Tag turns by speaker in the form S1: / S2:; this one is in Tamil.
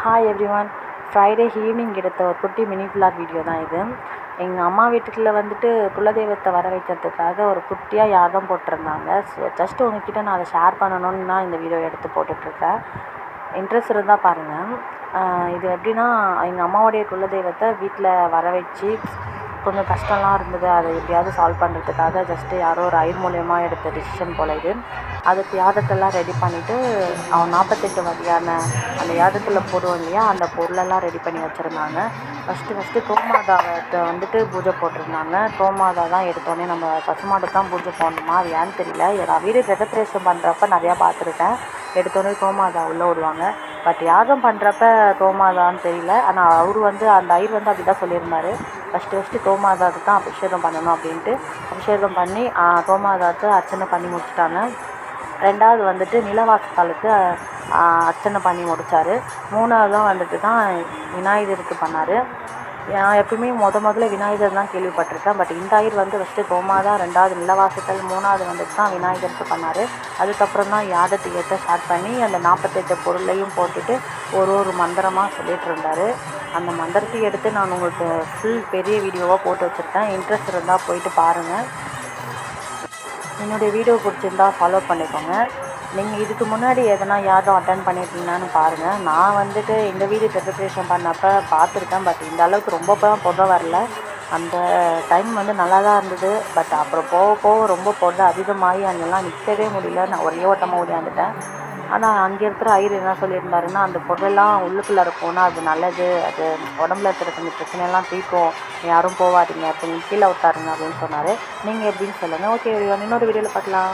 S1: Hi everyone. ஃப்ரைடே ஈவினிங் எடுத்த ஒரு குட்டி மினி விலாக் வீடியோ தான் இது. எங்கள் அம்மா வீட்டுக்குள்ளே வந்துட்டு குலதெய்வத்தை வர வைக்கிறதுக்காக ஒரு குட்டியாக யாகம் போட்டிருந்தாங்க. ஸோ ஜஸ்ட் உங்ககிட்ட நான் அதை ஷேர் பண்ணணுன்னு தான் இந்த வீடியோ எடுத்து போட்டுட்ருக்கேன். இன்ட்ரெஸ்ட் இருந்தால் பாருங்கள். இது எப்படின்னா, எங்கள் அம்மாவுடைய குலதெய்வத்தை வீட்டில் வர வச்சு கொஞ்சம் கஷ்டம்லாம் இருந்தது. அதை எப்படியாவது சால்வ் பண்ணுறதுக்காக ஜஸ்ட்டு யாரோ ஒரு ஐயர் மூலயமா எடுத்த டிசிஷன் போல் இது. அதுக்கு யாகத்தெல்லாம் ரெடி பண்ணிவிட்டு அவன் 48 வகையான அந்த யாகத்தில் போடுவோம் இல்லையா, அந்த பொருளெல்லாம் ரெடி பண்ணி வச்சுருந்தாங்க. ஃபஸ்ட்டு கோமாதாவை வந்துட்டு பூஜை போட்டிருந்தாங்க. கோமாதா தான் எடுத்தோடனே நம்ம பசுமாடு தான் பூஜை போடணுமா, அது ஏன்னு தெரியல. நான் வீடு கிரகப்பிரவேசம் பண்ணுறப்ப நிறையா பார்த்துருக்கேன். எடுத்தோடனே கோமாதா உள்ளே விடுவாங்க. பட் யாகம் பண்ணுறப்ப கோமாதான்னு தெரியல. ஆனால் அந்த ஐயர் அப்படி தான் சொல்லியிருந்தார். ஃபஸ்ட்டு கோமாதாவுக்கு தான் அபிஷேகம் பண்ணணும் அப்படின்ட்டு அபிஷேகம் பண்ணி கோமாதாவுக்கு அர்ச்சனை பண்ணி முடிச்சிட்டாங்க. ரெண்டாவது வந்துட்டு நிலவாசத்தாளுக்கு அர்ச்சனை பண்ணி முடித்தார். மூணாவதும் வந்துட்டு தான் விநாயகருக்கு பண்ணார். நான் எப்பவுமே முதல்ல விநாயகர் தான் கேள்விப்பட்டிருக்கேன். பட் இந்த ஐயர் ஃபஸ்ட்டு கோமாதா, ரெண்டாவது நிலவாசத்தல், மூணாவது வந்துட்டு தான் விநாயகருக்கு பண்ணார். அதுக்கப்புறம் தான் யாகத்துக்கு ஏற்ற ஸ்டார்ட் பண்ணி அந்த 48 பொருளையும் போட்டுட்டு ஒரு மந்திரமாக சொல்லிகிட்டு இருந்தார். அந்த மந்திரத்தை எடுத்து நான் உங்களுக்கு ஃபுல் பெரிய வீடியோவாக போட்டு வச்சுருக்கேன். இன்ட்ரெஸ்ட் இருந்தால் போயிட்டு பாருங்கள். என்னுடைய வீடியோ பிடிச்சிருந்தா ஃபாலோ பண்ணிக்கோங்க. நீங்கள் இதுக்கு முன்னாடி எதனா யாரும் அட்டன் பண்ணியிருக்கீங்கன்னு பாருங்கள். நான் வந்துட்டு எங்கள் வீடு ப்ரிப்பரேஷன் பண்ணப்போ பார்த்துருக்கேன். பட் இந்த அளவுக்கு ரொம்ப புகை வரல. அந்த டைம் நல்லா தான் இருந்தது. பட் அப்புறம் போக ரொம்ப புகை அதிகமாகி அங்கெல்லாம் நிற்கவே முடியல. நான் ஒரே ஓட்டமாக ஓடியாந்துட்டேன். ஆனால் அங்கே இருக்கிற ஐயர் என்ன சொல்லியிருந்தாருன்னா, அந்த பொருளெல்லாம் உள்ளுக்குள்ளே இருக்கும்னா அது நல்லது, அது உடம்புல இருக்கிற கொஞ்சம் பிரச்சனையெல்லாம் தீர்க்கும், யாரும் போகாதீங்க, அப்போ நீங்கள் கீழே உட்காருங்க அப்படின்னு சொன்னார். நீங்கள் எப்படின்னு சொல்லுங்கள். ஓகே, இன்னொரு வீடியோவில் பார்க்கலாம்.